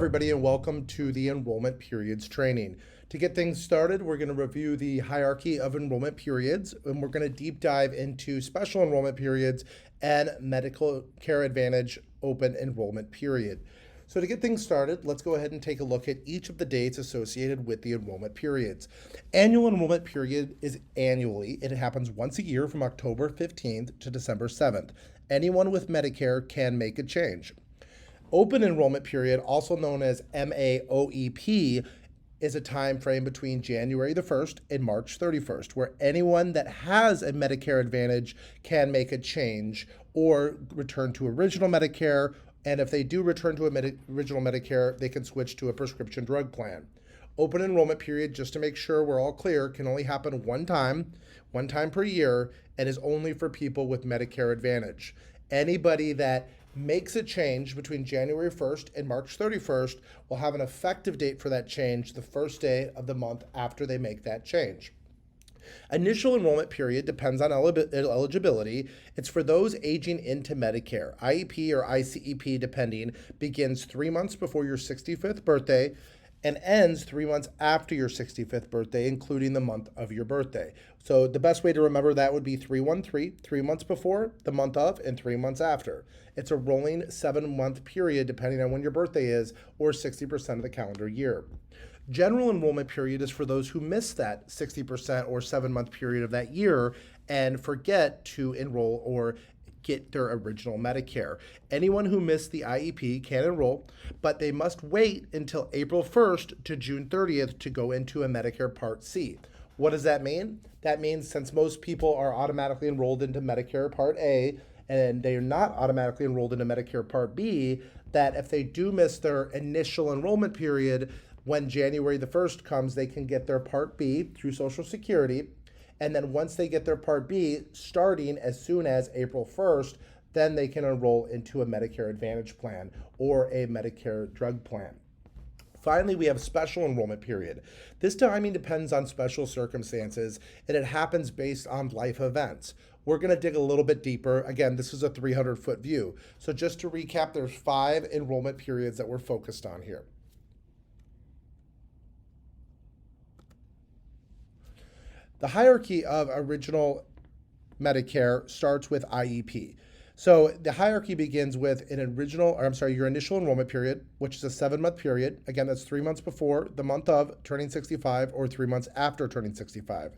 everybody, and welcome to the enrollment periods training. To get things started, we're going to review the hierarchy of enrollment periods, and we're going to deep dive into special enrollment periods and medical care advantage open enrollment period. So to get things started, let's go ahead and take a look at each of the dates associated with the enrollment periods. Annual enrollment period is annually. It happens once a year from October 15th to December 7th. Anyone with Medicare can make a change. Open enrollment period, also known as MAOEP, is a time frame between January the 1st and March 31st, where anyone that has a Medicare Advantage can make a change or return to original Medicare. And if they do return to original Medicare, they can switch to a prescription drug plan. Open enrollment period, just to make sure we're all clear, can only happen one time per year, and is only for people with Medicare Advantage. Anybody that makes a change between January 1st and March 31st will have an effective date for that change the first day of the month after they make that change. Initial enrollment period depends on eligibility. It's for those aging into Medicare. IEP or ICEP, depending, begins 3 months before your 65th birthday and ends 3 months after your 65th birthday, including the month of your birthday. So the best way to remember that would be 313, 3 months before, the month of, and 3 months after. It's a rolling 7-month period depending on when your birthday is, or 60% of the calendar year. General enrollment period is for those who miss that 60% or 7-month period of that year and forget to enroll or get their original Medicare. Anyone who missed the IEP can enroll, but they must wait until April 1st to June 30th to go into a Medicare Part C. What does that mean? That means since most people are automatically enrolled into Medicare Part A and they are not automatically enrolled into Medicare Part B, that if they do miss their initial enrollment period, when January the 1st comes, they can get their Part B through Social Security. And then once they get their Part B, starting as soon as April 1st, then they can enroll into a Medicare Advantage plan or a Medicare drug plan. Finally, we have special enrollment period. This timing depends on special circumstances, and it happens based on life events. We're going to dig a little bit deeper. Again, this is a 300-foot view. So just to recap, there's 5 enrollment periods that we're focused on here. The hierarchy of original Medicare starts with IEP. So the hierarchy begins with your initial enrollment period, which is a 7-month period. Again, that's 3 months before the month of turning 65 or 3 months after turning 65.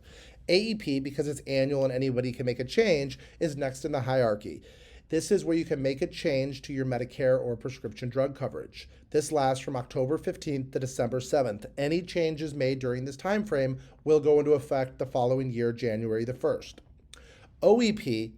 AEP, because it's annual and anybody can make a change, is next in the hierarchy. This is where you can make a change to your Medicare or prescription drug coverage. This lasts from October 15th to December 7th. Any changes made during this time frame will go into effect the following year, January the 1st. OEP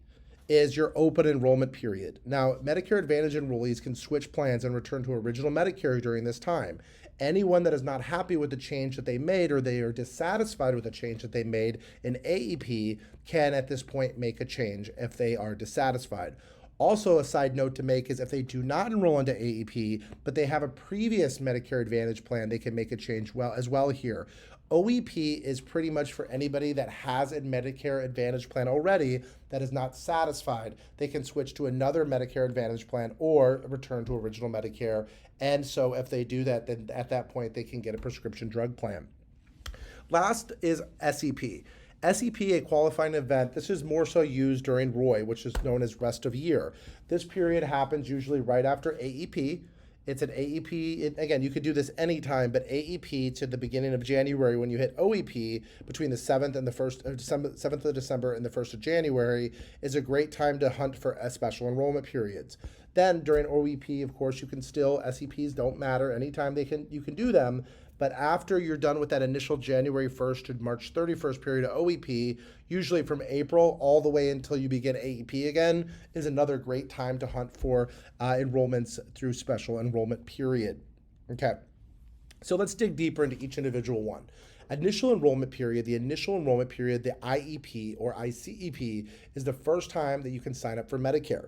is your open enrollment period. Now, Medicare Advantage enrollees can switch plans and return to original Medicare during this time. Anyone that is not happy with the change that they made or they are dissatisfied with the change that they made in AEP can at this point make a change if they are dissatisfied. Also, a side note to make is if they do not enroll into AEP, but they have a previous Medicare Advantage plan, they can make a change as well here. OEP is pretty much for anybody that has a Medicare Advantage plan already that is not satisfied. They can switch to another Medicare Advantage plan or return to original Medicare. And so if they do that, then at that point, they can get a prescription drug plan. Last is SEP. SEP, a qualifying event, this is more so used during ROY, which is known as rest of year. This period happens usually right after AEP. It's an AEP, again, you could do this anytime, but AEP to the beginning of January when you hit OEP between the 7th and the 1st of December, 7th of December and the 1st of January is a great time to hunt for special enrollment periods. Then during OEP, of course, you can still, SEPs don't matter, anytime you can do them. But after you're done with that initial January 1st to March 31st period of OEP, usually from April all the way until you begin AEP again, is another great time to hunt for enrollments through special enrollment period. Okay, so let's dig deeper into each individual one. Initial enrollment period, the IEP or ICEP, is the first time that you can sign up for Medicare.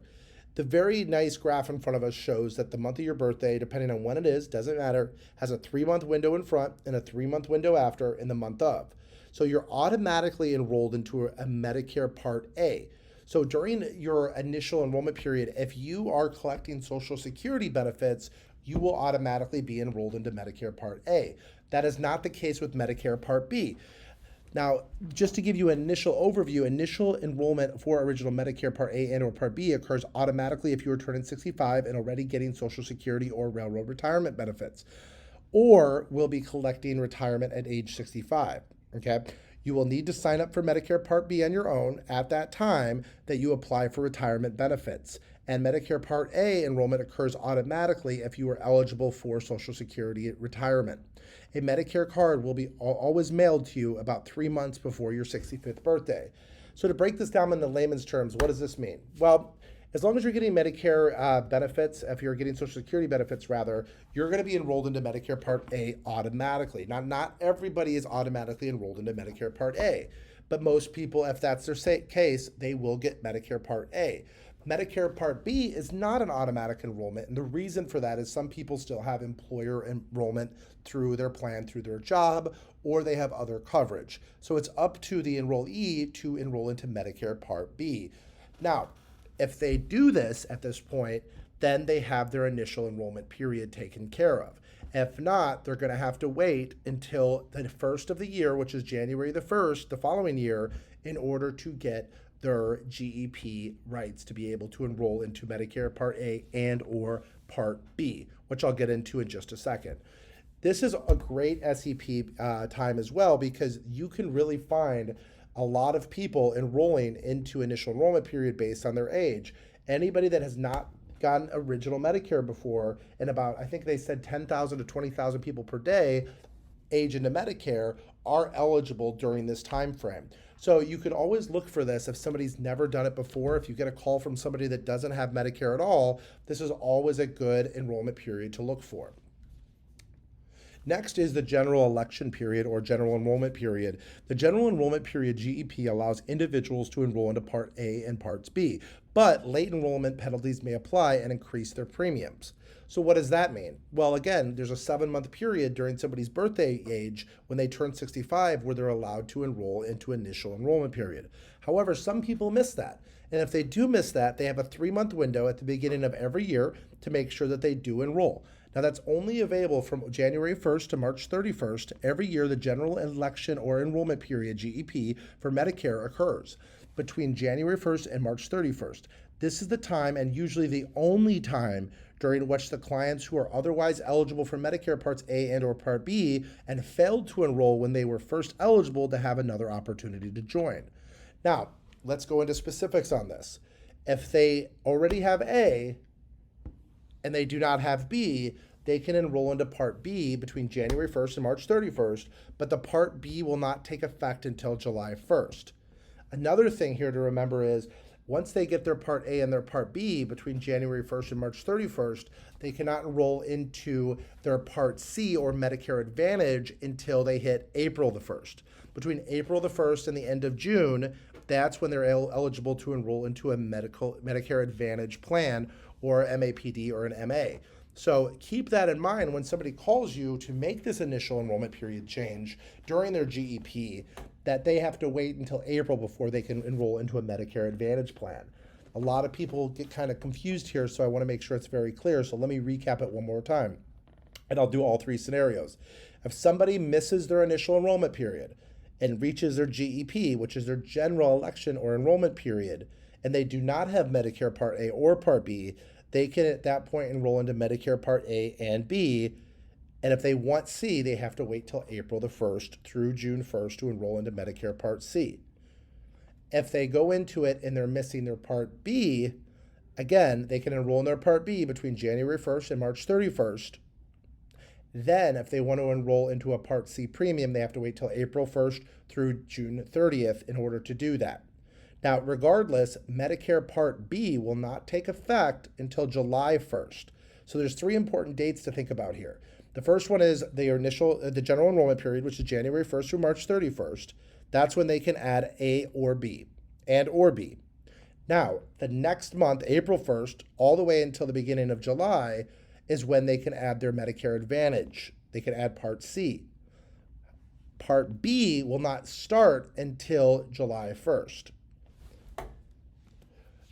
The very nice graph in front of us shows that the month of your birthday, depending on when it is, doesn't matter, has a 3-month window in front and a 3-month window after in the month of. So you're automatically enrolled into a Medicare Part A. So during your initial enrollment period, if you are collecting Social Security benefits, you will automatically be enrolled into Medicare Part A. That is not the case with Medicare Part B. Now, just to give you an initial overview, initial enrollment for original Medicare Part A and or Part B occurs automatically if you are turning 65 and already getting Social Security or railroad retirement benefits, or will be collecting retirement at age 65, okay? You will need to sign up for Medicare Part B on your own at that time that you apply for retirement benefits. And Medicare Part A enrollment occurs automatically if you are eligible for Social Security retirement. A Medicare card will be always mailed to you about 3 months before your 65th birthday. So to break this down into layman's terms, what does this mean? Well, as long as you're getting Medicare benefits, if you're getting Social Security benefits rather, you're going to be enrolled into Medicare Part A automatically. Now, not everybody is automatically enrolled into Medicare Part A, but most people, if that's their case, they will get Medicare Part A. Medicare Part B is not an automatic enrollment, and the reason for that is some people still have employer enrollment through their plan, through their job, or they have other coverage. So it's up to the enrollee to enroll into Medicare Part B. Now, if they do this at this point, then they have their initial enrollment period taken care of. If not, they're going to have to wait until the first of the year, which is January the 1st, the following year, in order to get their GEP rights to be able to enroll into Medicare Part A and or Part B, which I'll get into in just a second. This is a great SEP time as well because you can really find a lot of people enrolling into initial enrollment period based on their age. Anybody that has not gotten original Medicare before, and about, I think they said 10,000 to 20,000 people per day age into Medicare are eligible during this time frame. So you can always look for this if somebody's never done it before. If you get a call from somebody that doesn't have Medicare at all, this is always a good enrollment period to look for. Next is the general election period or general enrollment period. The general enrollment period, GEP, allows individuals to enroll into Part A and Parts B, but late enrollment penalties may apply and increase their premiums. So what does that mean? Well, again, there's a 7-month period during somebody's birthday age when they turn 65 where they're allowed to enroll into initial enrollment period. However, some people miss that. And if they do miss that, they have a 3-month window at the beginning of every year to make sure that they do enroll. Now, that's only available from January 1st to March 31st. Every year, the general election or enrollment period, GEP, for Medicare occurs between January 1st and March 31st. This is the time, and usually the only time, during which the clients who are otherwise eligible for Medicare Parts A and or Part B and failed to enroll when they were first eligible to have another opportunity to join. Now, let's go into specifics on this. If they already have A and they do not have B, they can enroll into Part B between January 1st and March 31st, but the Part B will not take effect until July 1st. Another thing here to remember is once they get their Part A and their Part B between January 1st and March 31st, they cannot enroll into their Part C or Medicare Advantage until they hit April the 1st. Between April the 1st and the end of June, that's when they're eligible to enroll into a Medicare Advantage plan or MAPD or an MA. So keep that in mind when somebody calls you to make this initial enrollment period change during their GEP, that they have to wait until April before they can enroll into a Medicare Advantage plan. A lot of people get kind of confused here, so I want to make sure it's very clear. So let me recap it one more time, and I'll do all 3 scenarios. If somebody misses their initial enrollment period and reaches their GEP, which is their general election or enrollment period, and they do not have Medicare Part A or Part B, they can at that point enroll into Medicare Part A and B. And if they want C, they have to wait till April the 1st through June 1st to enroll into Medicare Part C. If they go into it and they're missing their Part B, again, they can enroll in their Part B between January 1st and March 31st. Then, if they want to enroll into a Part C premium, they have to wait till April 1st through June 30th in order to do that. Now, regardless, Medicare Part B will not take effect until July 1st. So there's 3 important dates to think about here. The first one is the general enrollment period, which is January 1st through March 31st. That's when they can add A or B, and or B. Now, the next month, April 1st, all the way until the beginning of July, is when they can add their Medicare Advantage. They can add Part C. Part B will not start until July 1st.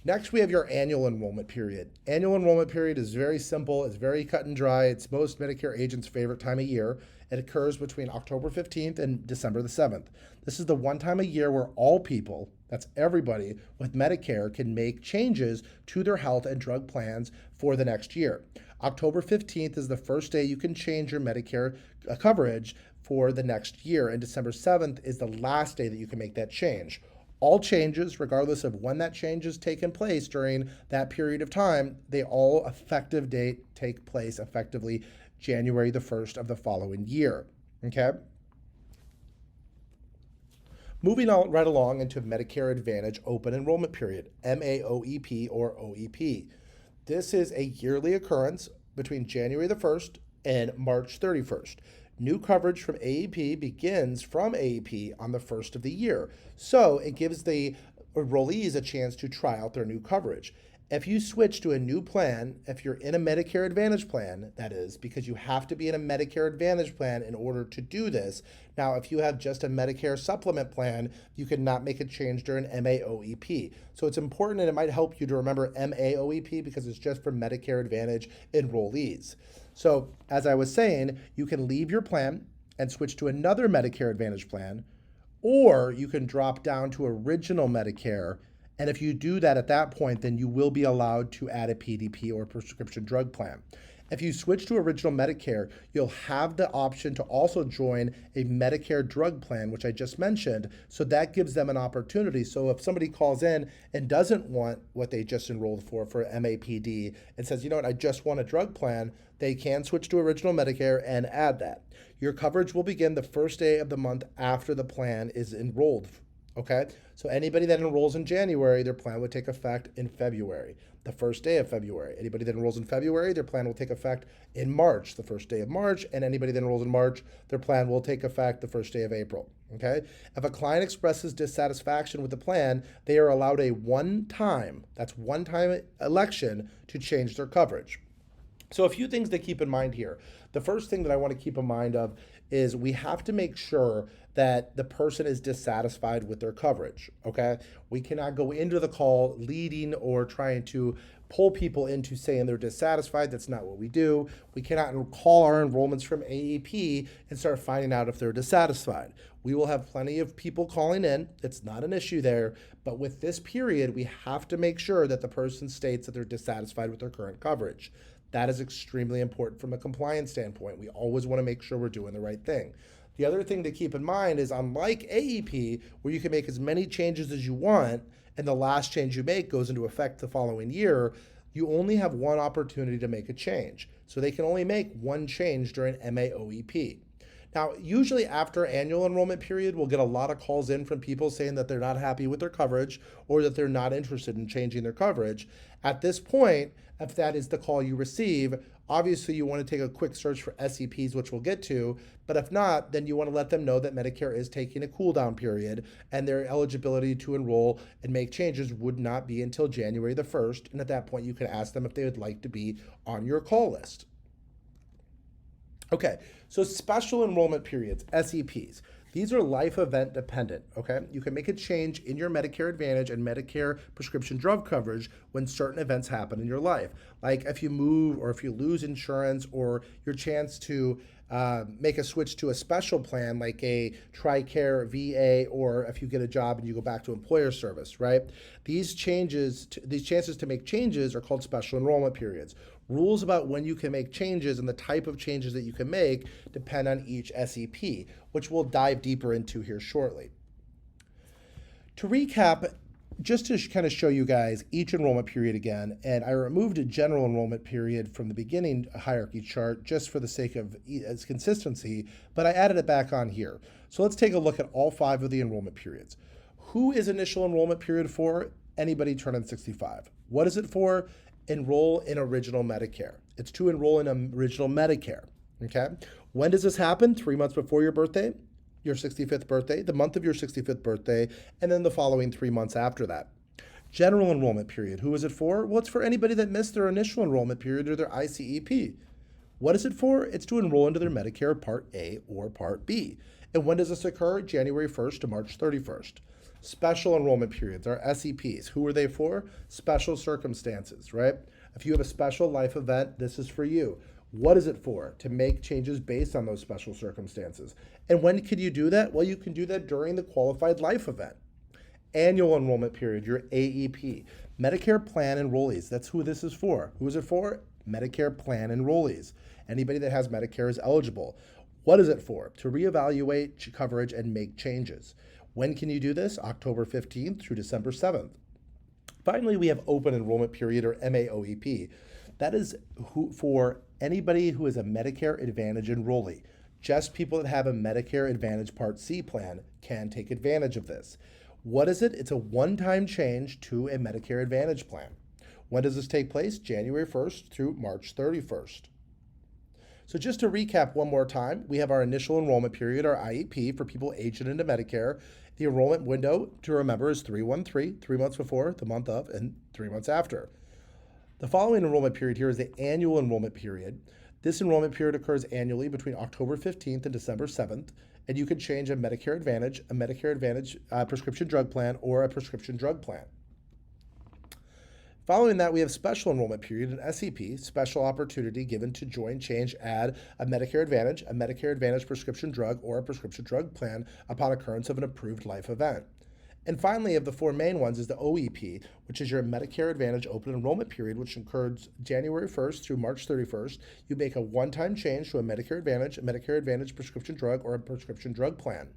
Next, we have your annual enrollment period. Annual enrollment period is very simple, it's very cut and dry. It's most Medicare agents' favorite time of year. It occurs between October 15th and December the 7th. This is the one time a year where all people, that's everybody with Medicare, can make changes to their health and drug plans for the next year. October 15th is the first day you can change your Medicare coverage for the next year, and December 7th is the last day that you can make that change. All changes, regardless of when that change is taken place during that period of time, they all effective date take place effectively January the 1st of the following year. Okay? Moving on right along into Medicare Advantage Open Enrollment Period, MAOEP or OEP. This is a yearly occurrence between January the 1st and March 31st. New coverage from AEP begins from AEP on the first of the year, so it gives the enrollees a chance to try out their new coverage. If you switch to a new plan, if you're in a Medicare Advantage plan, that is, because you have to be in a Medicare Advantage plan in order to do this. Now, if you have just a Medicare supplement plan, you cannot make a change during MAOEP. So it's important, and it might help you to remember MAOEP because it's just for Medicare Advantage enrollees. So as I was saying, you can leave your plan and switch to another Medicare Advantage plan, or you can drop down to original Medicare. And if you do that at that point, then you will be allowed to add a PDP or prescription drug plan. If you switch to original Medicare, you'll have the option to also join a Medicare drug plan, which I just mentioned. So that gives them an opportunity. So if somebody calls in and doesn't want what they just enrolled for MAPD and says, you know what, I just want a drug plan, they can switch to original Medicare and add that. Your coverage will begin the first day of the month after the plan is enrolled. Okay, so anybody that enrolls in January, their plan would take effect in February, the first day of February. Anybody that enrolls in February, their plan will take effect in March, the first day of March. And anybody that enrolls in March, their plan will take effect the first day of April. Okay, if a client expresses dissatisfaction with the plan, they are allowed a one-time election to change their coverage. So a few things to keep in mind here. The first thing that I want to keep in mind of is we have to make sure that the person is dissatisfied with their coverage, okay? We cannot go into the call leading or trying to pull people into saying they're dissatisfied. That's not what we do. We cannot call our enrollments from AEP and start finding out if they're dissatisfied. We will have plenty of people calling in. It's not an issue there. But with this period, we have to make sure that the person states that they're dissatisfied with their current coverage. That is extremely important from a compliance standpoint. We always want to make sure we're doing the right thing. The other thing to keep in mind is, unlike AEP, where you can make as many changes as you want, and the last change you make goes into effect the following year, you only have one opportunity to make a change. So they can only make one change during MAOEP. Now, usually after annual enrollment period, we'll get a lot of calls in from people saying that they're not happy with their coverage or that they're not interested in changing their coverage. At this point, if that is the call you receive, obviously you want to take a quick search for SEPs, which we'll get to, but if not, then you want to let them know that Medicare is taking a cool down period and their eligibility to enroll and make changes would not be until January the 1st. And at that point, you can ask them if they would like to be on your call list. Okay, so special enrollment periods, SEPs. These are life event dependent, okay? You can make a change in your Medicare Advantage and Medicare prescription drug coverage when certain events happen in your life. Like if you move or if you lose insurance or your chance to make a switch to a special plan like a TRICARE VA, or if you get a job and you go back to employer service, right? These chances to make changes are called special enrollment periods. Rules about when you can make changes and the type of changes that you can make depend on each SEP, which we'll dive deeper into here shortly. To recap, just to kind of show you guys each enrollment period again, and I removed a general enrollment period from the beginning hierarchy chart just for the sake of its consistency, but I added it back on here. So let's take a look at all 5 of the enrollment periods. Who is initial enrollment period for? Anybody turning 65. What is it for? Enroll in original Medicare. It's to enroll in original Medicare, okay? When does this happen? 3 months before your birthday, your 65th birthday, the month of your 65th birthday, and then the following 3 months after that. General enrollment period. Who is it for? Well, it's for anybody that missed their initial enrollment period or their ICEP. What is it for? It's to enroll into their Medicare Part A or Part B. And when does this occur? January 1st to March 31st. Special enrollment periods are SEPs. Who are they for? Special circumstances, right? If you have a special life event, this is for you. What is it for? To make changes based on those special circumstances. And when can you do that? Well, you can do that during the qualified life event. Annual enrollment period, your AEP. Medicare plan enrollees. That's who this is for. Who is it for? Medicare plan enrollees. Anybody that has Medicare is eligible. What is it for? To reevaluate coverage and make changes. When can you do this? October 15th through December 7th. Finally, we have open enrollment period, or MAOEP. That is for anybody who is a Medicare Advantage enrollee. Just people that have a Medicare Advantage Part C plan can take advantage of this. What is it? It's a one-time change to a Medicare Advantage plan. When does this take place? January 1st through March 31st. So just to recap one more time, we have our initial enrollment period, our IEP, for people aged into Medicare. The enrollment window to remember is 313, 3 months before, the month of, and 3 months after. The following enrollment period here is the annual enrollment period. This enrollment period occurs annually between October 15th and December 7th, and you can change a Medicare Advantage prescription drug plan, or a prescription drug plan. Following that, we have special enrollment period, an SEP, special opportunity given to join, change, add a Medicare Advantage prescription drug, or a prescription drug plan upon occurrence of an approved life event. And finally, of the four main ones is the OEP, which is your Medicare Advantage open enrollment period, which occurs January 1st through March 31st. You make a one-time change to a Medicare Advantage prescription drug, or a prescription drug plan.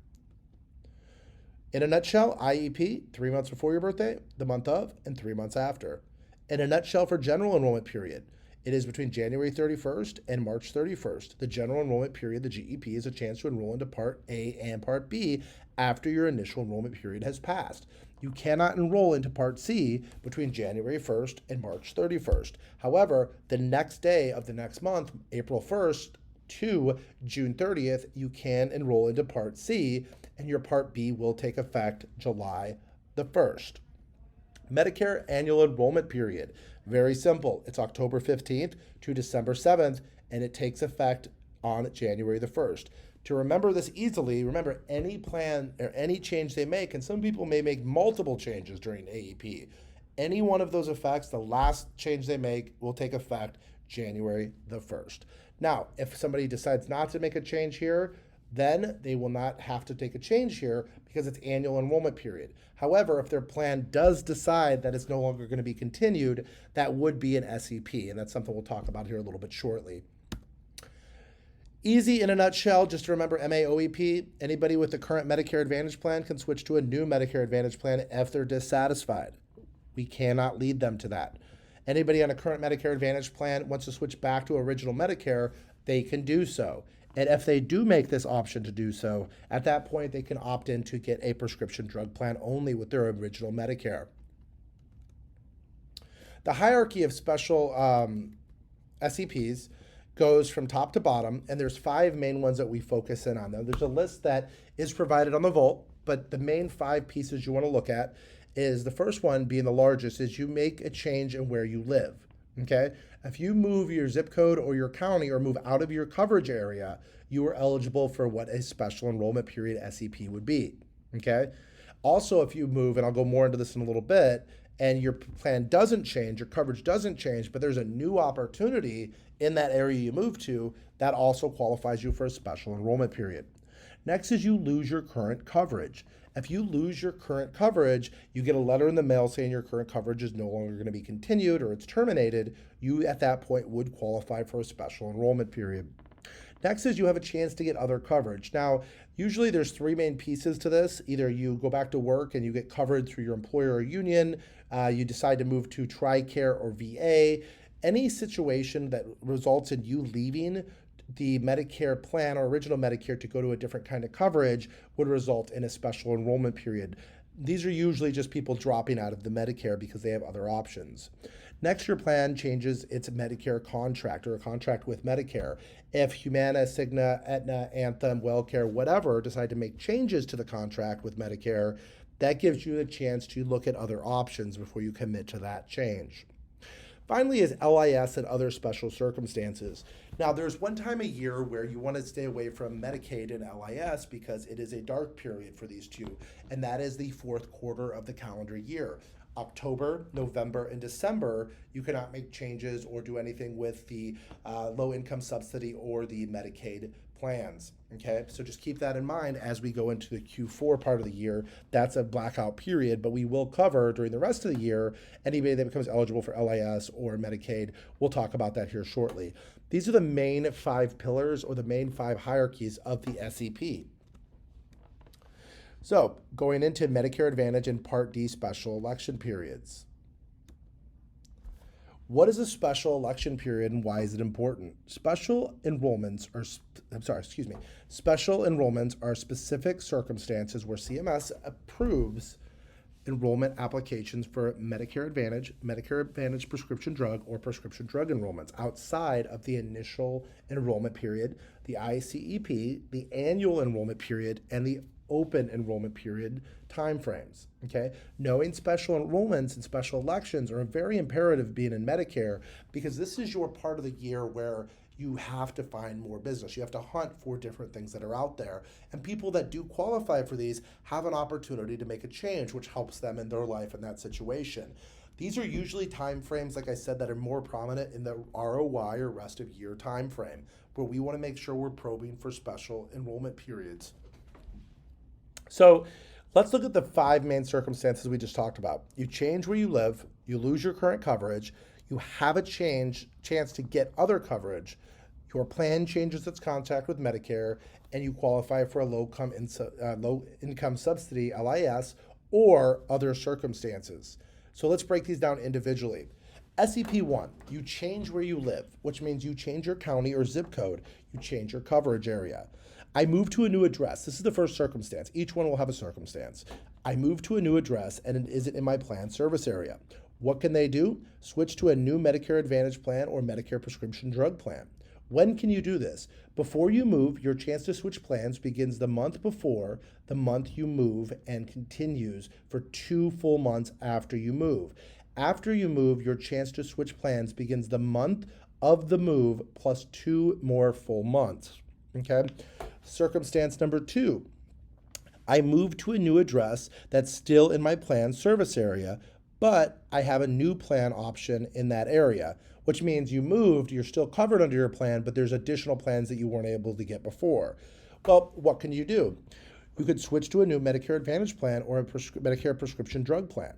In a nutshell, IEP, 3 months before your birthday, the month of, and 3 months after. In a nutshell, for general enrollment period, it is between January 31st and March 31st. The general enrollment period, the GEP, is a chance to enroll into Part A and Part B after your initial enrollment period has passed. You cannot enroll into Part C between January 1st and March 31st. However, the next day of the next month, April 1st to June 30th, you can enroll into Part C, and your Part B will take effect July the 1st. Medicare annual enrollment period. Very simple. It's October 15th to December 7th, and it takes effect on January the 1st. To remember this easily, remember any plan or any change they make, and some people may make multiple changes during AEP. Any one of those effects, the last change they make will take effect January the 1st. Now, if somebody decides not to make a change here, then they will not have to take a change here because it's annual enrollment period. However, if their plan does decide that it's no longer going to be continued, that would be an SEP, and that's something we'll talk about here a little bit shortly. Easy in a nutshell, just to remember MAOEP, anybody with the current Medicare Advantage plan can switch to a new Medicare Advantage plan if they're dissatisfied. We cannot lead them to that. Anybody on a current Medicare Advantage plan wants to switch back to original Medicare, they can do so. And if they do make this option to do so, at that point, they can opt in to get a prescription drug plan only with their original Medicare. The hierarchy of special SEPs goes from top to bottom, and there's 5 main ones that we focus in on. Now, there's a list that is provided on the Vault, but the main 5 pieces you want to look at is the first one, being the largest, is you make a change in where you live. Okay, if you move your zip code or your county or move out of your coverage area, you are eligible for what a special enrollment period SEP would be. Okay, also if you move, and I'll go more into this in a little bit, and your plan doesn't change, your coverage doesn't change, but there's a new opportunity in that area you move to, that also qualifies you for a special enrollment period. Next is you lose your current coverage. If you lose your current coverage, you get a letter in the mail saying your current coverage is no longer going to be continued or it's terminated. You, at that point, would qualify for a special enrollment period. Next is you have a chance to get other coverage. Now, usually there's 3 main pieces to this. Either you go back to work and you get covered through your employer or union, you decide to move to TRICARE or VA. Any situation that results in you leaving the Medicare plan or original Medicare to go to a different kind of coverage would result in a special enrollment period. These are usually just people dropping out of the Medicare because they have other options. Next, your plan changes its Medicare contract or a contract with Medicare. If Humana, Cigna, Aetna, Anthem, WellCare, whatever, decide to make changes to the contract with Medicare, that gives you a chance to look at other options before you commit to that change. Finally is LIS and other special circumstances. Now, there's one time a year where you want to stay away from Medicaid and LIS because it is a dark period for these two, and that is the fourth quarter of the calendar year. October, November, and December, you cannot make changes or do anything with the low income subsidy or the Medicaid plans. Okay, so just keep that in mind as we go into the Q4 part of the year. That's a blackout period, but we will cover during the rest of the year anybody that becomes eligible for LIS or Medicaid. We'll talk about that here shortly. These are the main 5 pillars or the main 5 hierarchies of the SEP. So, going into Medicare Advantage and Part D special election periods. What is a special election period and why is it important? Special enrollments are specific circumstances where CMS approves enrollment applications for Medicare Advantage prescription drug or prescription drug enrollments outside of the initial enrollment period, the ICEP, the annual enrollment period, and the open enrollment period timeframes. Okay, knowing special enrollments and special elections are very imperative being in Medicare because this is your part of the year where you have to find more business. You have to hunt for different things that are out there. And people that do qualify for these have an opportunity to make a change, which helps them in their life in that situation. These are usually time frames, like I said, that are more prominent in the ROY or rest of year time frame, where we want to make sure we're probing for special enrollment periods. So let's look at the 5 main circumstances we just talked about. You change where you live, you lose your current coverage, you have a chance to get other coverage, your plan changes its contract with Medicare, and you qualify for a low income subsidy, LIS, or other circumstances. So let's break these down individually. SEP1, you change where you live, which means you change your county or zip code, you change your coverage area. I move to a new address. This is the first circumstance. Each one will have a circumstance. I move to a new address and it isn't in my plan service area. What can they do? Switch to a new Medicare Advantage plan or Medicare prescription drug plan. When can you do this? Before you move, your chance to switch plans begins the month before the month you move and continues for 2 full months after you move. After you move, your chance to switch plans begins the month of the move plus 2 more full months. Okay? Circumstance number 2. I move to a new address that's still in my plan service area, but I have a new plan option in that area, which means you moved, you're still covered under your plan, but there's additional plans that you weren't able to get before. Well, what can you do? You could switch to a new Medicare Advantage plan or a Medicare prescription drug plan.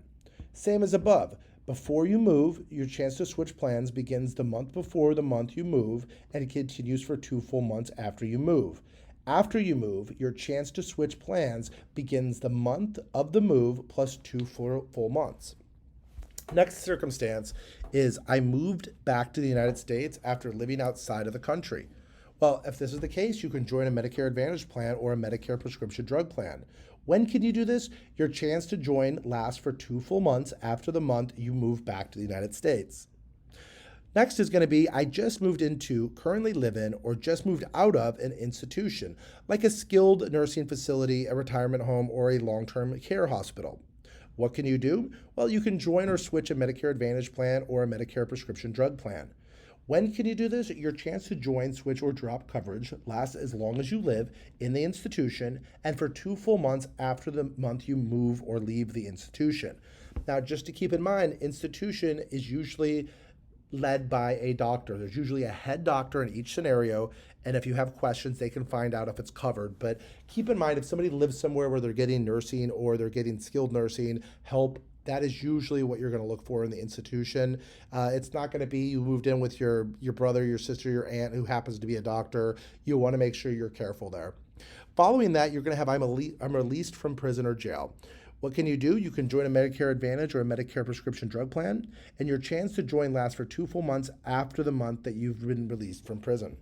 Same as above. Before you move, your chance to switch plans begins the month before the month you move and continues for 2 full months after you move. After you move, your chance to switch plans begins the month of the move plus 2 full months. Next circumstance is I moved back to the United States after living outside of the country. Well, if this is the case, you can join a Medicare Advantage plan or a Medicare prescription drug plan. When can you do this? Your chance to join lasts for 2 full months after the month you move back to the United States. Next is going to be I just moved into, currently live in, or just moved out of an institution, like a skilled nursing facility, a retirement home, or a long-term care hospital. What can you do? Well, you can join or switch a Medicare Advantage plan or a Medicare prescription drug plan. When can you do this? Your chance to join, switch, or drop coverage lasts as long as you live in the institution and for 2 full months after the month you move or leave the institution. Now, just to keep in mind, institution is usually led by a doctor. There's usually a head doctor in each scenario, and if you have questions, they can find out if it's covered. But keep in mind, if somebody lives somewhere where they're getting nursing or they're getting skilled nursing help, that is usually what you're going to look for in the institution. It's not going to be you moved in with your brother, your sister, your aunt who happens to be a doctor. You want to make sure you're careful there. Following that, you're going to have I'm released from prison or jail. What can you do? You can join a Medicare Advantage or a Medicare prescription drug plan, and your chance to join lasts for 2 full months after the month that you've been released from prison.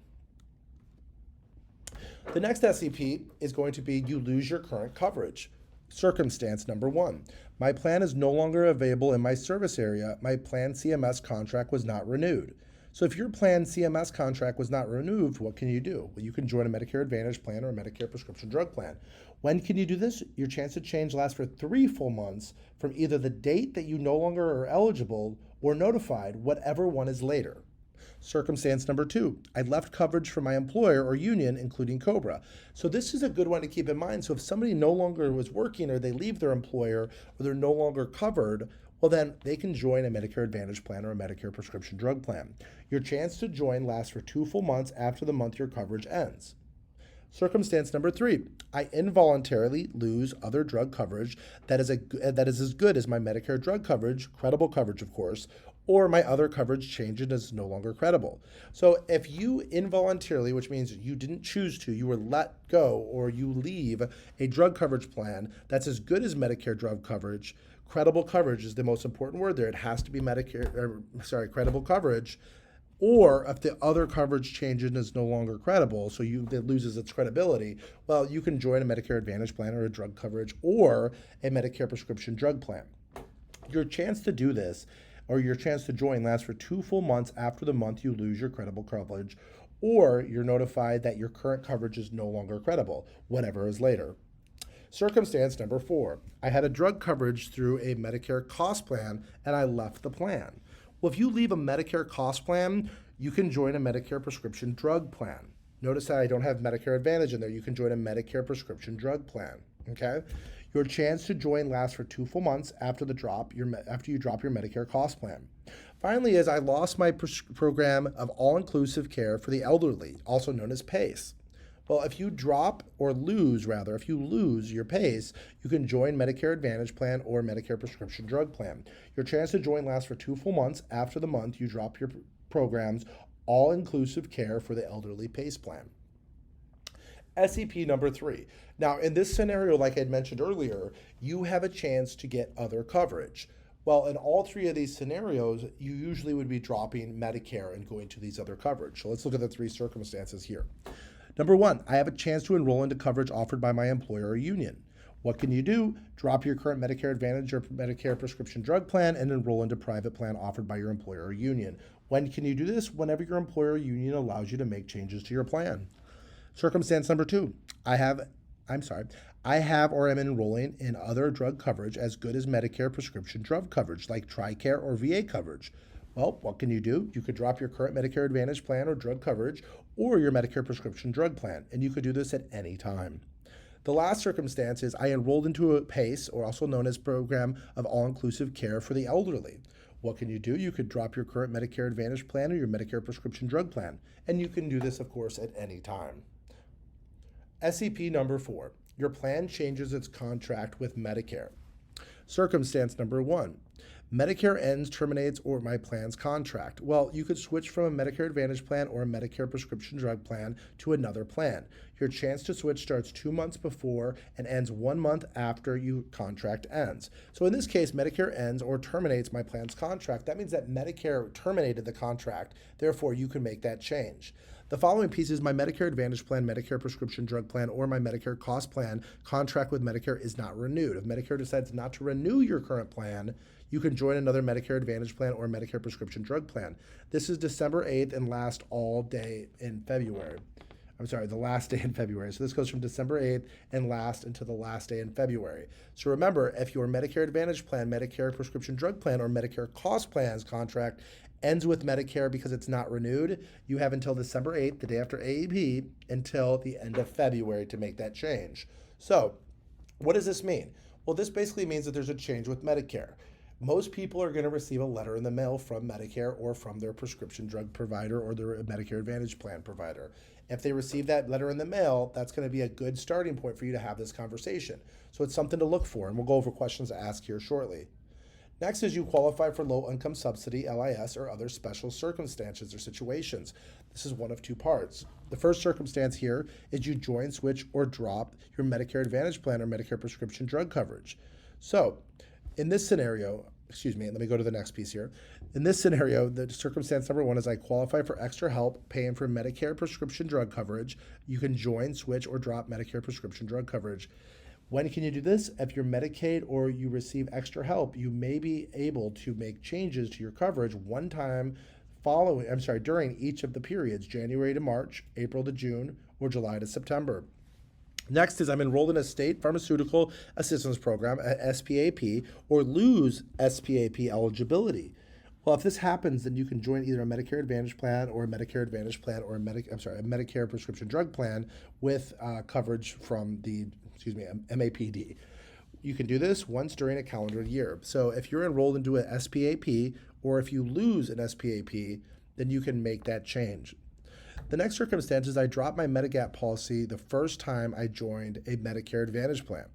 The next SEP is going to be you lose your current coverage. Circumstance number 1. My plan is no longer available in my service area. My plan CMS contract was not renewed. So if your planned CMS contract was not renewed, what can you do? Well, you can join a Medicare Advantage plan or a Medicare prescription drug plan. When can you do this? Your chance to change lasts for 3 full months from either the date that you no longer are eligible or notified, whatever one is later. Circumstance number 2, I left coverage for my employer or union, including COBRA. So this is a good one to keep in mind. So if somebody no longer was working or they leave their employer or they're no longer covered, well, then they can join a Medicare Advantage plan or a Medicare prescription drug plan. Your chance to join lasts for 2 full months after the month your coverage ends. Circumstance number 3, I involuntarily lose other drug coverage that is as good as my Medicare drug coverage, credible coverage, of course, or my other coverage changes and is no longer credible. So if you involuntarily, which means you didn't choose to, you were let go or you leave a drug coverage plan that's as good as Medicare drug coverage, credible coverage is the most important word there. It has to be credible coverage. Or if the other coverage changes and is no longer credible, so it loses its credibility, well, you can join a Medicare Advantage plan or a drug coverage or a Medicare prescription drug plan. Your chance to do this or your chance to join lasts for 2 full months after the month you lose your credible coverage or you're notified that your current coverage is no longer credible, whatever is later. Circumstance number 4, I had a drug coverage through a Medicare cost plan and I left the plan. Well, if you leave a Medicare cost plan, you can join a Medicare prescription drug plan. Notice that I don't have Medicare Advantage in there. You can join a Medicare prescription drug plan, okay? Your chance to join lasts for 2 full months after you drop your Medicare cost plan. Finally, I lost my program of all-inclusive care for the elderly, also known as PACE. Well, if you lose your PACE, you can join Medicare Advantage plan or Medicare prescription drug plan. Your chance to join lasts for 2 full months after the month you drop your program's all-inclusive care for the elderly PACE plan. SEP number 3. Now, in this scenario, like I had mentioned earlier, you have a chance to get other coverage. Well, in all 3 of these scenarios, you usually would be dropping Medicare and going to these other coverage. So let's look at the 3 circumstances here. Number 1, I have a chance to enroll into coverage offered by my employer or union. What can you do? Drop your current Medicare Advantage or Medicare prescription drug plan and enroll into private plan offered by your employer or union. When can you do this? Whenever your employer or union allows you to make changes to your plan. Circumstance number 2, I have or am enrolling in other drug coverage as good as Medicare prescription drug coverage like TRICARE or VA coverage. Well, what can you do? You could drop your current Medicare Advantage plan or drug coverage or your Medicare prescription drug plan, and you could do this at any time. The last circumstance is I enrolled into a PACE, or also known as Program of All-Inclusive Care for the Elderly. What can you do? You could drop your current Medicare Advantage plan or your Medicare prescription drug plan, and you can do this, of course, at any time. SEP number 4, your plan changes its contract with Medicare. Circumstance number 1, Medicare ends, terminates, or my plan's contract. Well, you could switch from a Medicare Advantage plan or a Medicare prescription drug plan to another plan. Your chance to switch starts 2 months before and ends 1 month after your contract ends. So in this case, Medicare ends or terminates my plan's contract. That means that Medicare terminated the contract. Therefore, you can make that change. The following piece is my Medicare Advantage plan, Medicare prescription drug plan, or my Medicare cost plan contract with Medicare is not renewed. If Medicare decides not to renew your current plan, you can join another Medicare Advantage plan or Medicare prescription drug plan. This is December 8th and last all day in February. The last day in February. So this goes from December 8th and last until the last day in February. So remember, if your Medicare Advantage plan, Medicare prescription drug plan, or Medicare cost plans contract ends with Medicare because it's not renewed, you have until December 8th, the day after AEP, until the end of February to make that change. So what does this mean? Well, this basically means that there's a change with Medicare. Most people are going to receive a letter in the mail from Medicare or from their prescription drug provider or their Medicare Advantage plan provider. If they receive that letter in the mail, that's going to be a good starting point for you to have this conversation. So it's something to look for, and we'll go over questions to ask here shortly. Next is you qualify for low income subsidy, LIS, or other special circumstances or situations. This is one of 2 parts. The first circumstance here is you join, switch, or drop your Medicare Advantage plan or Medicare prescription drug coverage. So in this scenario, let me go to the next piece here. In this scenario, the circumstance number 1 is I qualify for extra help paying for Medicare prescription drug coverage. You can join, switch, or drop Medicare prescription drug coverage. When can you do this? If you're Medicaid or you receive extra help, you may be able to make changes to your coverage one time during each of the periods, January to March, April to June, or July to September. Next is I'm enrolled in a state pharmaceutical assistance program, a SPAP, or lose SPAP eligibility. Well, if this happens, then you can join either a Medicare Advantage plan or a Medicare Advantage plan or a Medicare prescription drug plan with coverage from the MAPD. You can do this once during a calendar year. So if you're enrolled into a SPAP or if you lose an SPAP, then you can make that change. The next circumstance is I dropped my Medigap policy the first time I joined a Medicare Advantage plan.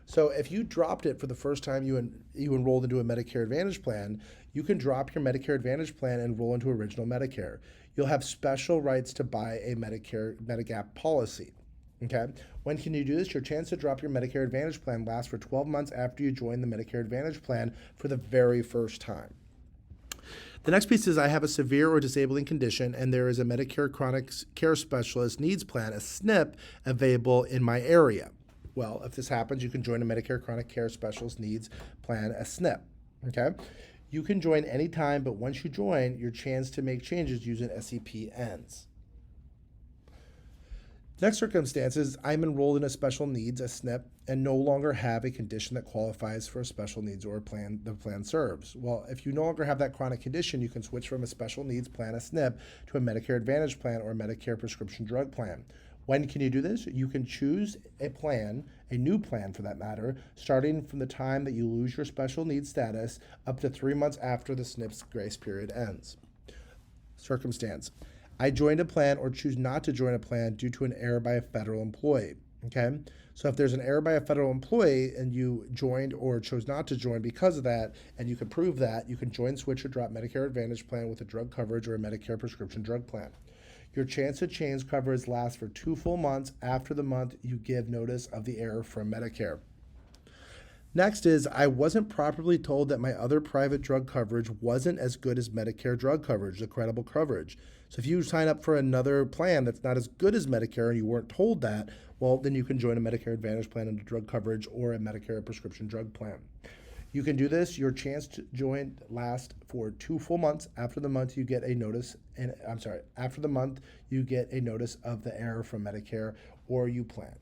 So if you dropped it for the first time you enrolled into a Medicare Advantage plan, you can drop your Medicare Advantage plan and enroll into Original Medicare. You'll have special rights to buy a Medigap policy. Okay. When can you do this? Your chance to drop your Medicare Advantage plan lasts for 12 months after you join the Medicare Advantage plan for the very first time. The next piece is I have a severe or disabling condition and there is a Medicare Chronic Care Specialist Needs Plan, a SNP, available in my area. Well, if this happens, you can join a Medicare Chronic Care Specialist Needs Plan, a SNP. Okay? You can join anytime, but once you join, your chance to make changes using SEP ends. Next circumstance is I'm enrolled in a special needs, a SNP, and no longer have a condition that qualifies for a special needs or a plan the plan serves. Well, if you no longer have that chronic condition, you can switch from a special needs plan, a SNP, to a Medicare Advantage plan or a Medicare prescription drug plan. When can you do this? You can choose a plan, a new plan for that matter, starting from the time that you lose your special needs status up to 3 months after the SNP's grace period ends. Circumstance. I joined a plan or choose not to join a plan due to an error by a federal employee. Okay? So if there's an error by a federal employee and you joined or chose not to join because of that, and you can prove that, you can join, switch, or drop Medicare Advantage plan with a drug coverage or a Medicare prescription drug plan. Your chance to change coverage lasts for 2 full months after the month you give notice of the error from Medicare. Next is I wasn't properly told that my other private drug coverage wasn't as good as Medicare drug coverage, the credible coverage. So if you sign up for another plan that's not as good as Medicare and you weren't told that, well, then you can join a Medicare Advantage plan under drug coverage or a Medicare prescription drug plan. You can do this. Your chance to join lasts for 2 full months after the month you get a notice, after the month you get a notice of the error from Medicare or your plan.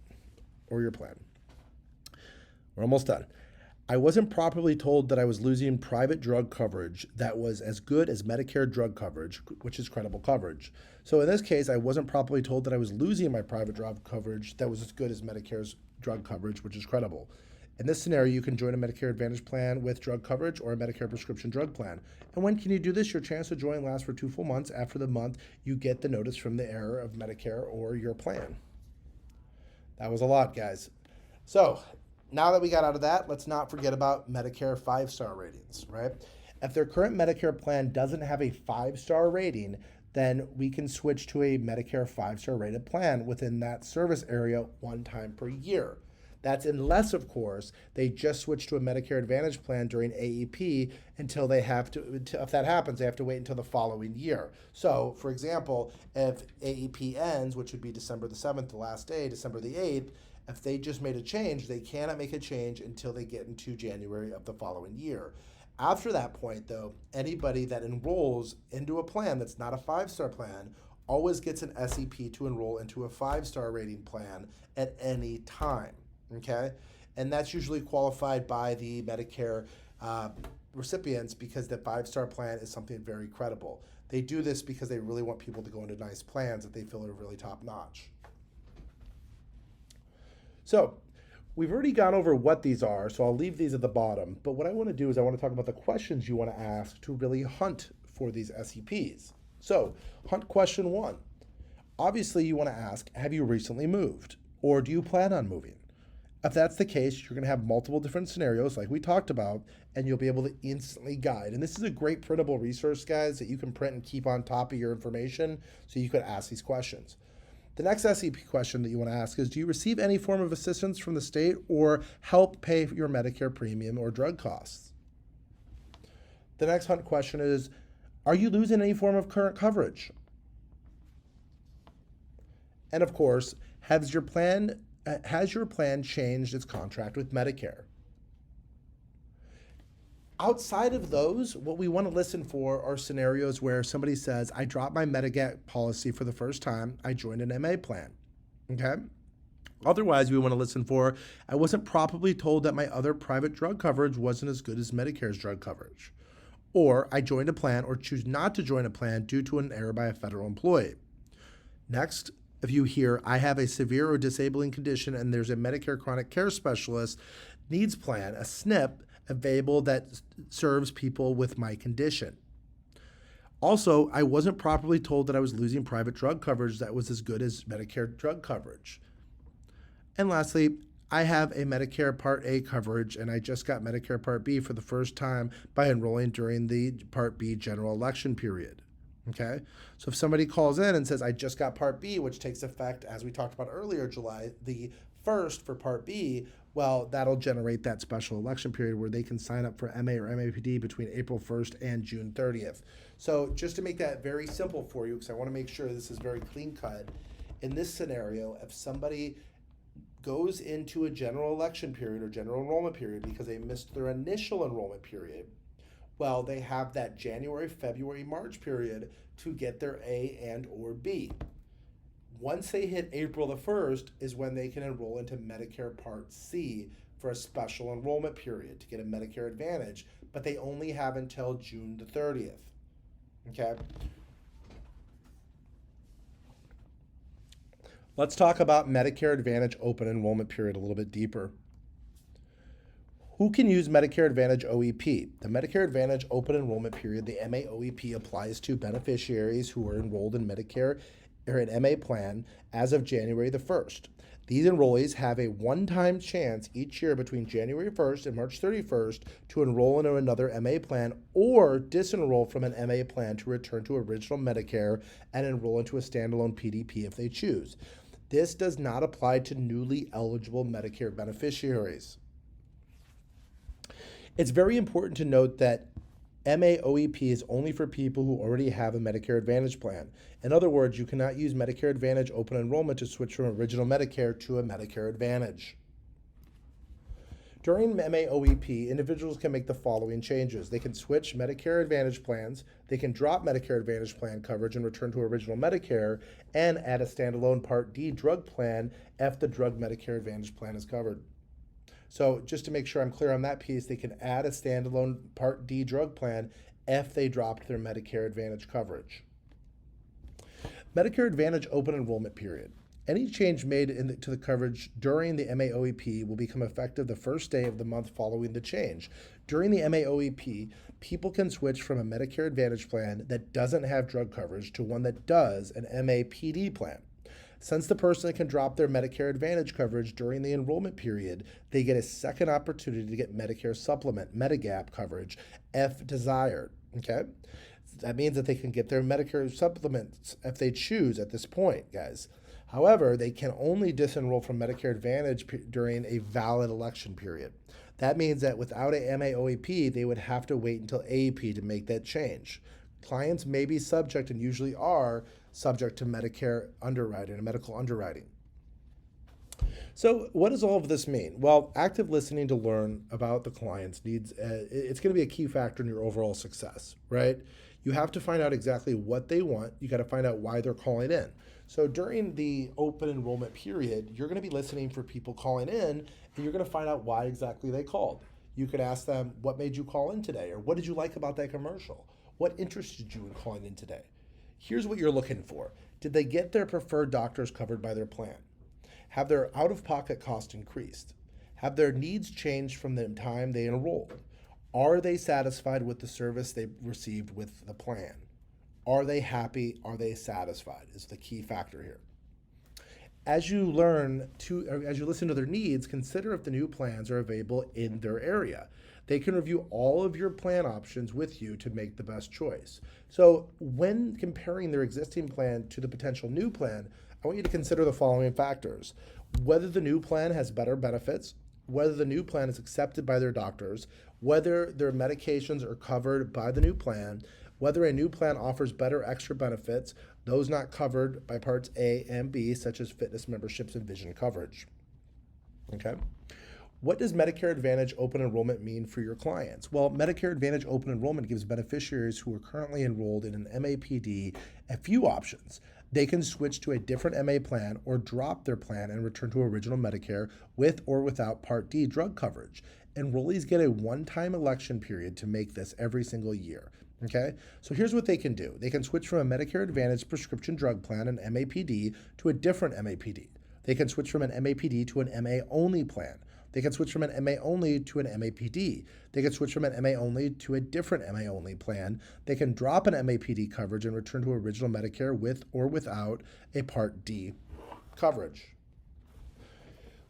We're almost done. I wasn't properly told that I was losing private drug coverage that was as good as Medicare drug coverage, which is credible coverage. So in this case, I wasn't properly told that I was losing my private drug coverage that was as good as Medicare's drug coverage, which is credible. In this scenario, you can join a Medicare Advantage plan with drug coverage or a Medicare prescription drug plan. And when can you do this? Your chance to join lasts for 2 full months after the month you get the notice from the error of Medicare or your plan. That was a lot, guys. So now that we got out of that, let's not forget about Medicare 5-star ratings, right? If their current Medicare plan doesn't have a 5-star rating, then we can switch to a Medicare 5-star rated plan within that service area 1 time per year. That's unless, of course, they just switch to a Medicare Advantage plan during AEP until they have to, if that happens, they have to wait until the following year. So, for example, if AEP ends, which would be December the 7th, the last day, December the 8th, if they just made a change, they cannot make a change until they get into January of the following year. After that point, though, anybody that enrolls into a plan that's not a 5-star plan always gets an SEP to enroll into a 5-star rating plan at any time. Okay, and that's usually qualified by the Medicare recipients because the 5-star plan is something very credible. They do this because they really want people to go into nice plans that they feel are really top notch. So we've already gone over what these are, so I'll leave these at the bottom. But what I want to do is I want to talk about the questions you want to ask to really hunt for these SEPs. So hunt question 1. Obviously you want to ask, have you recently moved? Or do you plan on moving? If that's the case, you're going to have multiple different scenarios like we talked about, and you'll be able to instantly guide. And this is a great printable resource, guys, that you can print and keep on top of your information so you could ask these questions. The next SEP question that you want to ask is, do you receive any form of assistance from the state or help pay your Medicare premium or drug costs? The next hunt question is, are you losing any form of current coverage? And of course, has your plan changed its contract with Medicare? Outside of those, what we want to listen for are scenarios where somebody says, I dropped my Medigap policy for the first time, I joined an MA plan. Okay? Otherwise, we want to listen for, I wasn't properly told that my other private drug coverage wasn't as good as Medicare's drug coverage. Or I joined a plan or choose not to join a plan due to an error by a federal employee. Next, if you hear, I have a severe or disabling condition and there's a Medicare chronic care specialist needs plan, a SNP, available that serves people with my condition. Also, I wasn't properly told that I was losing private drug coverage that was as good as Medicare drug coverage. And lastly, I have a Medicare Part A coverage and I just got Medicare Part B for the first time by enrolling during the Part B general election period. Okay, so if somebody calls in and says, I just got Part B, which takes effect, as we talked about earlier, July the 1st for Part B, well, that'll generate that special election period where they can sign up for MA or MAPD between April 1st and June 30th. So just to make that very simple for you, because I want to make sure this is very clean cut, in this scenario, if somebody goes into a general election period or general enrollment period because they missed their initial enrollment period, well, they have that January, February, March period to get their A and or B. Once they hit April the 1st is when they can enroll into Medicare Part C for a special enrollment period to get a Medicare Advantage, but they only have until June the 30th. Okay? Let's talk about Medicare Advantage open enrollment period a little bit deeper. Who can use Medicare Advantage OEP? The Medicare Advantage open enrollment period, the MA OEP, applies to beneficiaries who are enrolled in Medicare or an MA plan as of January the 1st. These enrollees have a one-time chance each year between January 1st and March 31st to enroll into another MA plan or disenroll from an MA plan to return to original Medicare and enroll into a standalone PDP if they choose. This does not apply to newly eligible Medicare beneficiaries. It's very important to note that MA OEP is only for people who already have a Medicare Advantage plan. In other words, you cannot use Medicare Advantage open enrollment to switch from original Medicare to a Medicare Advantage. During MA OEP, individuals can make the following changes. They can switch Medicare Advantage plans, they can drop Medicare Advantage plan coverage and return to original Medicare, and add a standalone Part D drug plan if the drug Medicare Advantage plan is covered. So just to make sure I'm clear on that piece, they can add a standalone Part D drug plan if they dropped their Medicare Advantage coverage. Medicare Advantage open enrollment period. Any change made to the coverage during the MAOEP will become effective the first day of the month following the change. During the MAOEP, people can switch from a Medicare Advantage plan that doesn't have drug coverage to one that does, an MAPD plan. Since the person can drop their Medicare Advantage coverage during the enrollment period, they get a second opportunity to get Medicare Supplement, Medigap coverage, if desired. Okay? That means that they can get their Medicare supplements if they choose at this point, guys. However, they can only disenroll from Medicare Advantage during a valid election period. That means that without a MAOEP, they would have to wait until AEP to make that change. Clients may be subject, and usually are, subject to Medicare underwriting, medical underwriting. So what does all of this mean? Well, active listening to learn about the client's needs, it's going to be a key factor in your overall success, right? You have to find out exactly what they want. You got to find out why they're calling in. So during the open enrollment period, you're going to be listening for people calling in, and you're going to find out why exactly they called. You could ask them, what made you call in today? Or what did you like about that commercial? What interested you in calling in today? Here's what you're looking for. Did they get their preferred doctors covered by their plan? Have their out-of-pocket cost increased? Have their needs changed from the time they enrolled? Are they satisfied with the service they received with the plan? Are they happy? Are they satisfied? Is the key factor here. As you listen to their needs, consider if the new plans are available in their area. They can review all of your plan options with you to make the best choice. So when comparing their existing plan to the potential new plan, I want you to consider the following factors: whether the new plan has better benefits, whether the new plan is accepted by their doctors, whether their medications are covered by the new plan, whether a new plan offers better extra benefits, those not covered by Parts A and B, such as fitness memberships and vision coverage. Okay? What does Medicare Advantage open enrollment mean for your clients? Well, Medicare Advantage open enrollment gives beneficiaries who are currently enrolled in an MAPD a few options. They can switch to a different MA plan or drop their plan and return to original Medicare with or without Part D drug coverage. Enrollees get a one-time election period to make this every single year. Okay, so here's what they can do. They can switch from a Medicare Advantage prescription drug plan, an MAPD, to a different MAPD. They can switch from an MAPD to an MA-only plan. They can switch from an MA-only to an MAPD. They can switch from an MA-only to a different MA-only plan. They can drop an MAPD coverage and return to original Medicare with or without a Part D coverage.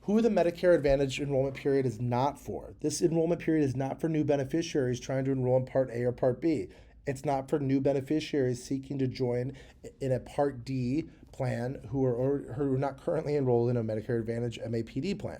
Who the Medicare Advantage enrollment period is not for. This enrollment period is not for new beneficiaries trying to enroll in Part A or Part B. It's not for new beneficiaries seeking to join in a Part D plan who are not currently enrolled in a Medicare Advantage MAPD plan.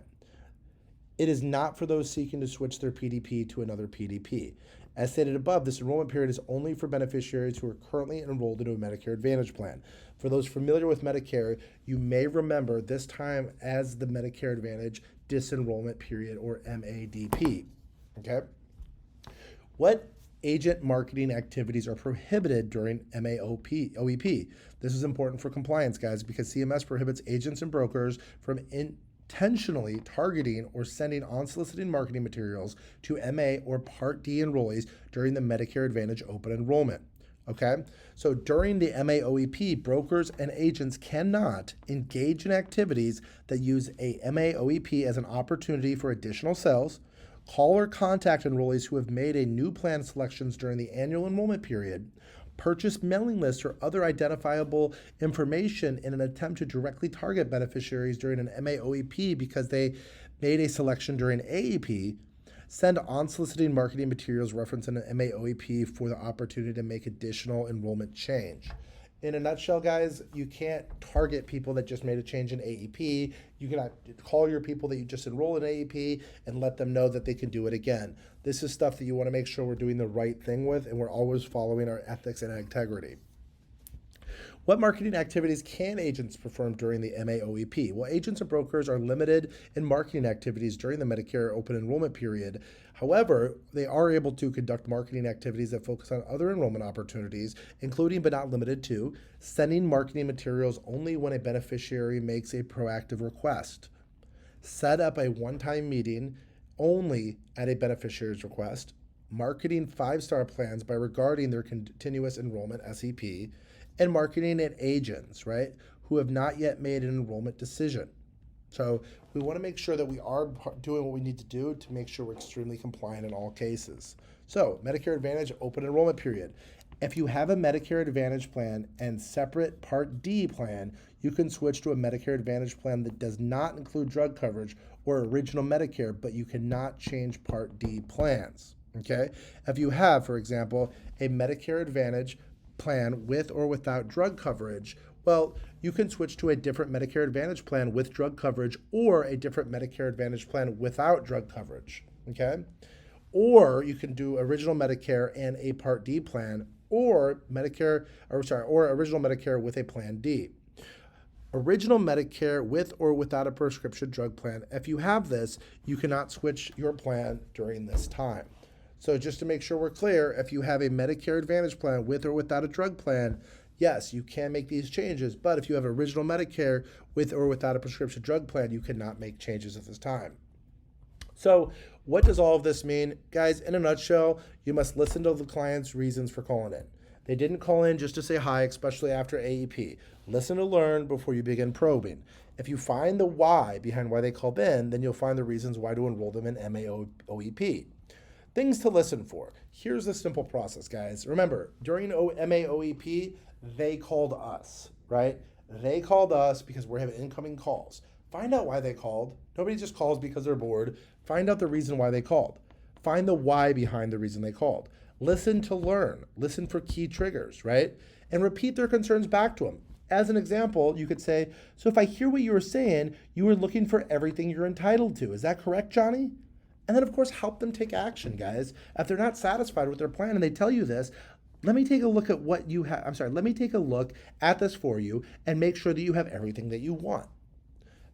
It is not for those seeking to switch their PDP to another PDP. As stated above, this enrollment period is only for beneficiaries who are currently enrolled into a Medicare Advantage plan. For those familiar with Medicare, you may remember this time as the Medicare Advantage disenrollment period, or MADP. Okay? What agent marketing activities are prohibited during MAOEP? This is important for compliance, guys, because CMS prohibits agents and brokers from intentionally targeting or sending unsolicited marketing materials to MA or Part D enrollees during the Medicare Advantage open enrollment. Okay, so during the MAOEP, brokers and agents cannot engage in activities that use a MAOEP as an opportunity for additional sales, call or contact enrollees who have made a new plan selections during the annual enrollment period, purchase mailing lists or other identifiable information in an attempt to directly target beneficiaries during an MAOEP because they made a selection during AEP, send unsolicited marketing materials referencing an MAOEP for the opportunity to make additional enrollment change. In a nutshell, guys, you can't target people that just made a change in AEP. You cannot call your people that you just enrolled in AEP and let them know that they can do it again. This is stuff that you want to make sure we're doing the right thing with, and we're always following our ethics and integrity. What marketing activities can agents perform during the MAOEP? Well, agents and brokers are limited in marketing activities during the Medicare open enrollment period. However, they are able to conduct marketing activities that focus on other enrollment opportunities, including but not limited to sending marketing materials only when a beneficiary makes a proactive request, set up a one-time meeting only at a beneficiary's request, marketing 5-star plans by regarding their continuous enrollment SEP, and marketing at agents, right, who have not yet made an enrollment decision. So we want to make sure that we are doing what we need to do to make sure we're extremely compliant in all cases. So Medicare Advantage open enrollment period. If you have a Medicare Advantage plan and separate Part D plan, you can switch to a Medicare Advantage plan that does not include drug coverage or original Medicare, but you cannot change Part D plans, okay? If you have, for example, a Medicare Advantage plan with or without drug coverage, well, you can switch to a different Medicare Advantage plan with drug coverage or a different Medicare Advantage plan without drug coverage, okay? Or you can do original Medicare and a Part D plan, or original Medicare with a Plan D. Original Medicare with or without a prescription drug plan. If you have this, you cannot switch your plan during this time. So just to make sure we're clear, if you have a Medicare Advantage plan with or without a drug plan, yes, you can make these changes. But if you have original Medicare with or without a prescription drug plan, you cannot make changes at this time. So what does all of this mean? Guys, in a nutshell, you must listen to the client's reasons for calling in. They didn't call in just to say hi, especially after AEP. Listen to learn before you begin probing. If you find the why behind why they called in, then you'll find the reasons why to enroll them in MAOEP. Things to listen for. Here's the simple process, guys. Remember, during MAOEP, they called us, right? They called us because we're having incoming calls. Find out why they called. Nobody just calls because they're bored. Find out the reason why they called. Find the why behind the reason they called. Listen to learn. Listen for key triggers, right? And repeat their concerns back to them. As an example, you could say, so if I hear what you were saying, you were looking for everything you're entitled to. Is that correct, Johnny? And then, of course, help them take action, guys. If they're not satisfied with their plan and they tell you this, let me take a look at what you have. Let me take a look at this for you and make sure that you have everything that you want.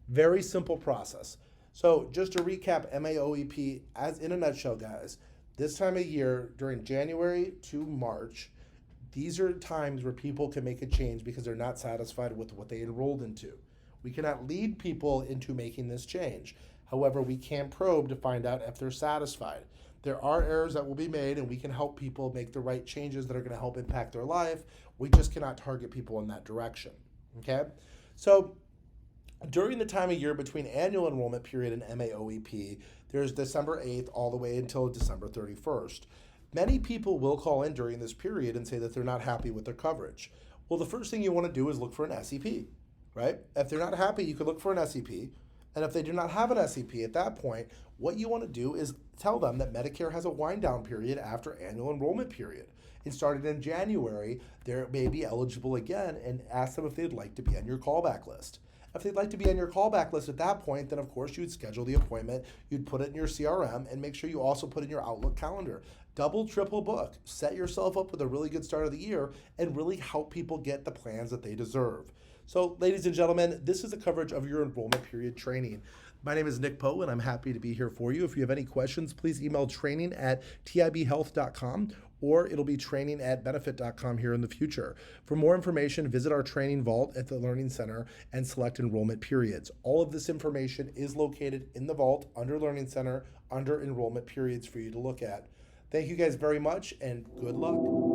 Very simple process. So just to recap MAOEP as in a nutshell, guys, this time of year during January to March, these are times where people can make a change because they're not satisfied with what they enrolled into. We cannot lead people into making this change. However, we can probe to find out if they're satisfied. There are errors that will be made, and we can help people make the right changes that are going to help impact their life. We just cannot target people in that direction. Okay? So, during the time of year between annual enrollment period and MAOEP, there's December 8th all the way until December 31st. Many people will call in during this period and say that they're not happy with their coverage. Well, the first thing you want to do is look for an SEP, right? If they're not happy, you could look for an SEP. And if they do not have an SEP at that point, what you want to do is tell them that Medicare has a wind down period after annual enrollment period. It started in January, they may be eligible again, and ask them if they'd like to be on your callback list. If they'd like to be on your callback list at that point, then of course you'd schedule the appointment, you'd put it in your CRM, and make sure you also put in your Outlook calendar. Double, triple book. Set yourself up with a really good start of the year and really help people get the plans that they deserve. So, ladies and gentlemen, this is the coverage of your enrollment period training. My name is Nick Poe, and I'm happy to be here for you. If you have any questions, please email training@tibhealth.com, or it'll be training@benefit.com here in the future. For more information, visit our training vault at the Learning Center and select enrollment periods. All of this information is located in the vault under Learning Center, under enrollment periods for you to look at. Thank you guys very much, and good luck.